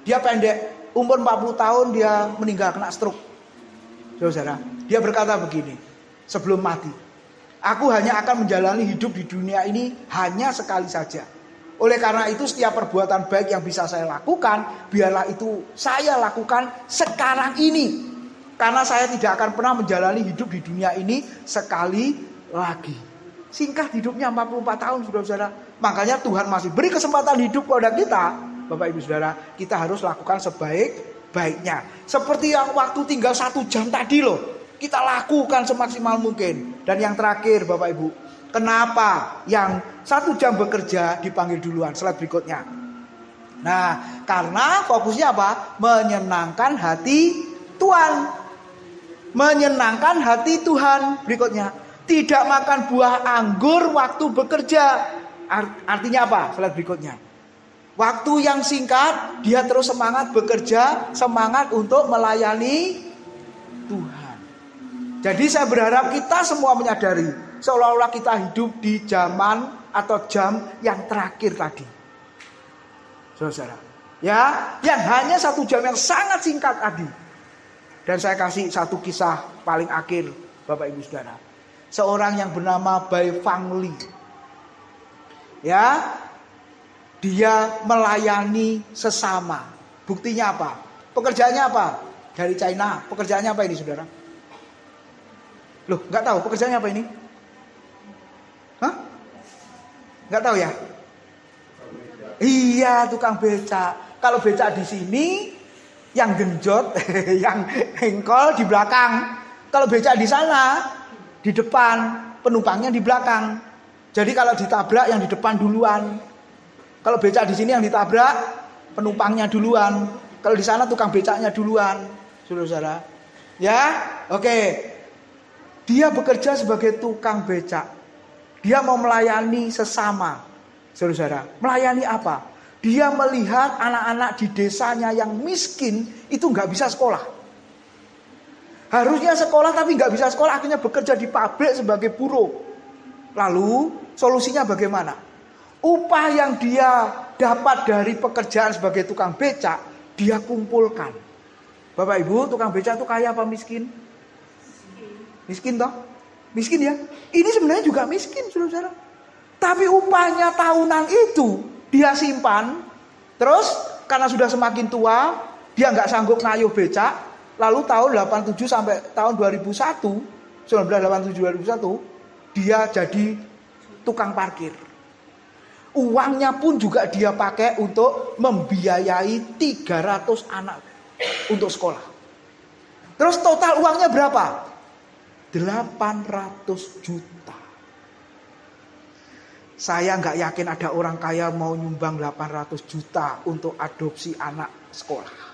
[SPEAKER 1] Dia pendek, umur 40 tahun dia meninggal kena stroke. Saudara, dia berkata begini, sebelum mati, aku hanya akan menjalani hidup di dunia ini hanya sekali saja. Oleh karena itu setiap perbuatan baik yang bisa saya lakukan, biarlah itu saya lakukan sekarang ini. Karena saya tidak akan pernah menjalani hidup di dunia ini sekali lagi. Singkat hidupnya 44 tahun saudara-saudara. Makanya Tuhan masih beri kesempatan hidup kepada kita. Bapak Ibu Saudara, kita harus lakukan sebaik-baiknya. Seperti yang waktu tinggal 1 jam tadi loh. Kita lakukan semaksimal mungkin. Dan yang terakhir Bapak Ibu, kenapa yang 1 jam bekerja dipanggil duluan? Slide berikutnya. Nah, karena fokusnya apa? Menyenangkan hati Tuhan. Menyenangkan hati Tuhan. Berikutnya, tidak makan buah anggur waktu bekerja. Artinya apa? Slide berikutnya. Waktu yang singkat, dia terus semangat bekerja, semangat untuk melayani Tuhan. Jadi saya berharap kita semua menyadari, seolah-olah kita hidup di zaman atau jam yang terakhir tadi. Saudara, ya, yang hanya 1 jam yang sangat singkat tadi. Dan saya kasih satu kisah paling akhir, Bapak Ibu Saudara. Seorang yang bernama Bai Fang Li. Ya, dia melayani sesama. Buktinya apa? Pekerjaannya apa? Dari China. Pekerjaannya apa ini, Saudara? Loh, nggak tahu pekerjaannya apa ini? Hah? Nggak tahu ya? Iya, tukang becak. Kalau becak di sini, yang genjot, yang hengkol di belakang. Kalau becak di sana, di depan, penumpangnya di belakang. Jadi kalau ditabrak yang di depan duluan. Kalau becak di sini yang ditabrak, penumpangnya duluan. Kalau di sana tukang becaknya duluan, saudara-saudara. Ya, oke. Dia bekerja sebagai tukang becak. Dia mau melayani sesama, saudara-saudara. Melayani apa? Dia melihat anak-anak di desanya yang miskin itu nggak bisa sekolah. Harusnya sekolah tapi nggak bisa sekolah, akhirnya bekerja di pabrik sebagai buruh. Lalu solusinya bagaimana? Upah yang dia dapat dari pekerjaan sebagai tukang becak, dia kumpulkan. Bapak Ibu, tukang becak itu kaya apa miskin? Miskin toh? Miskin ya? Ini sebenarnya juga miskin, saudara-saudara. Tapi upahnya tahunan itu dia simpan, terus karena sudah semakin tua, dia nggak sanggup ngayuh becak. Lalu tahun 87 sampai tahun 2001, 1987-2001, dia jadi tukang parkir. Uangnya pun juga dia pakai untuk membiayai 300 anak untuk sekolah. Terus total uangnya berapa? 800 juta. Saya nggak yakin ada orang kaya mau nyumbang 800 juta untuk adopsi anak sekolah.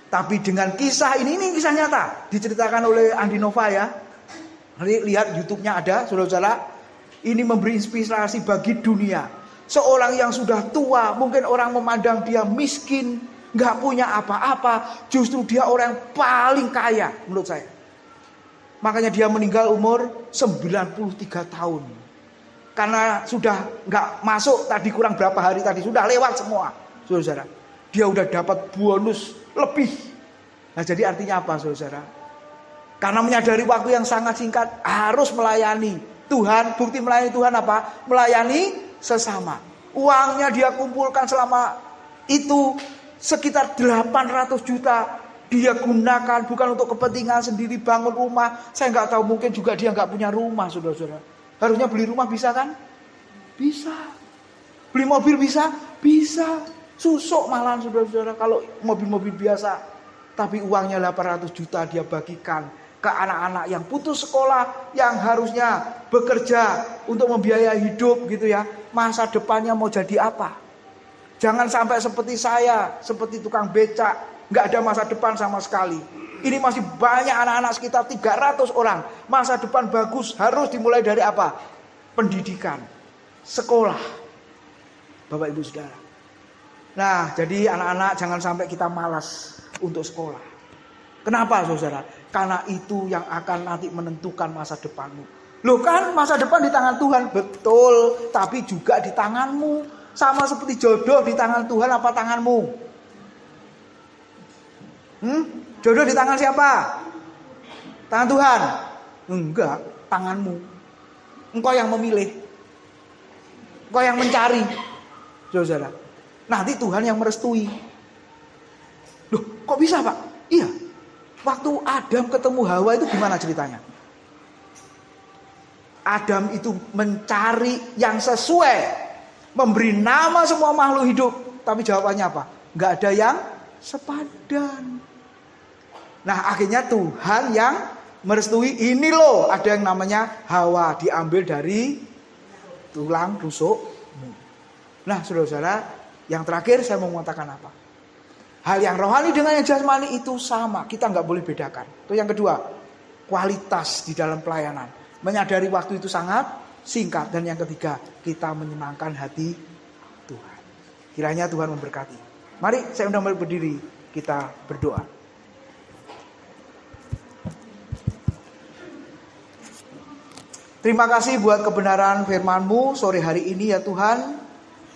[SPEAKER 1] Tapi dengan kisah ini kisah nyata. Diceritakan oleh Andi Nova ya. Lihat YouTube-nya ada, saudara-saudara. Ini memberi inspirasi bagi dunia. Seorang yang sudah tua, mungkin orang memandang dia miskin, nggak punya apa-apa. Justru dia orang yang paling kaya menurut saya. Makanya dia meninggal umur 93 tahun. Karena sudah nggak masuk tadi, kurang berapa hari tadi, sudah lewat semua, saudara. Dia udah dapat bonus lebih Nah, jadi artinya apa, saudara? Karena menyadari waktu yang sangat singkat, harus melayani Tuhan. Bukti melayani Tuhan apa? Melayani sesama. Uangnya dia kumpulkan selama itu sekitar 800 juta. Dia gunakan bukan untuk kepentingan sendiri, bangun rumah. Saya nggak tahu, mungkin juga dia nggak punya rumah, saudara-saudara. Harusnya beli rumah bisa kan? Bisa. Beli mobil bisa? Bisa. Susuk malahan, saudara-saudara, kalau mobil-mobil biasa. Tapi uangnya 800 juta dia bagikan ke anak-anak yang putus sekolah, yang harusnya bekerja untuk membiayai hidup gitu ya. Masa depannya mau jadi apa? Jangan sampai seperti saya, seperti tukang becak, nggak ada masa depan sama sekali. Ini masih banyak anak-anak sekitar 300 orang. Masa depan bagus harus dimulai dari apa? Pendidikan, sekolah. Bapak Ibu Saudara. Nah, jadi anak-anak jangan sampai kita malas untuk sekolah. Kenapa, saudara? Karena itu yang akan nanti menentukan masa depanmu. Loh kan, masa depan di tangan Tuhan, betul. Tapi juga di tanganmu. Sama seperti jodoh di tangan Tuhan apa tanganmu? Jodoh di tangan siapa? Tangan Tuhan? Enggak, tanganmu. Engkau yang memilih. Engkau yang mencari, saudara. Nanti Tuhan yang merestui. Loh, kok bisa, Pak? Iya. Waktu Adam ketemu Hawa itu gimana ceritanya? Adam itu mencari yang sesuai, memberi nama semua makhluk hidup. Tapi jawabannya apa? Nggak ada yang sepadan. Nah, akhirnya Tuhan yang merestui. Ini loh, ada yang namanya Hawa, diambil dari tulang rusukmu. Nah, saudara-saudara, yang terakhir saya mau mengatakan apa? Hal yang rohani dengan yang jasmani itu sama. Kita nggak boleh bedakan. Itu yang kedua. Kualitas di dalam pelayanan. Menyadari waktu itu sangat singkat. Dan yang ketiga, kita menyenangkan hati Tuhan. Kiranya Tuhan memberkati. Mari saya undang berdiri. Kita berdoa. Terima kasih buat kebenaran firman-Mu sore hari ini ya Tuhan.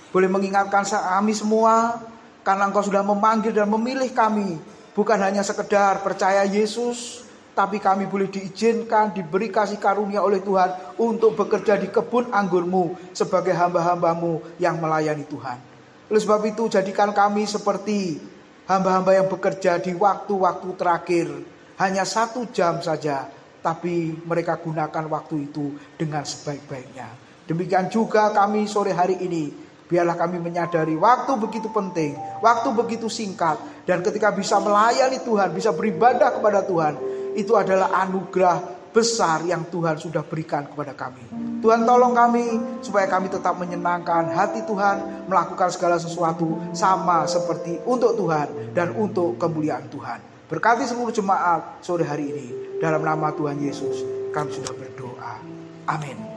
[SPEAKER 1] Boleh mengingatkan kami semua, karena Engkau sudah memanggil dan memilih kami. Bukan hanya sekedar percaya Yesus, tapi kami boleh diizinkan, diberi kasih karunia oleh Tuhan untuk bekerja di kebun anggur-Mu sebagai hamba-hamba-Mu yang melayani Tuhan. Oleh sebab itu jadikan kami seperti hamba-hamba yang bekerja di waktu-waktu terakhir. Hanya 1 jam saja, tapi mereka gunakan waktu itu dengan sebaik-baiknya. Demikian juga kami sore hari ini. Biarlah kami menyadari waktu begitu penting, waktu begitu singkat. Dan ketika bisa melayani Tuhan, bisa beribadah kepada Tuhan, itu adalah anugerah besar yang Tuhan sudah berikan kepada kami. Tuhan tolong kami, supaya kami tetap menyenangkan hati Tuhan, melakukan segala sesuatu sama seperti untuk Tuhan dan untuk kemuliaan Tuhan. Berkati seluruh jemaat sore hari ini. Dalam nama Tuhan Yesus, kami sudah berdoa. Amin.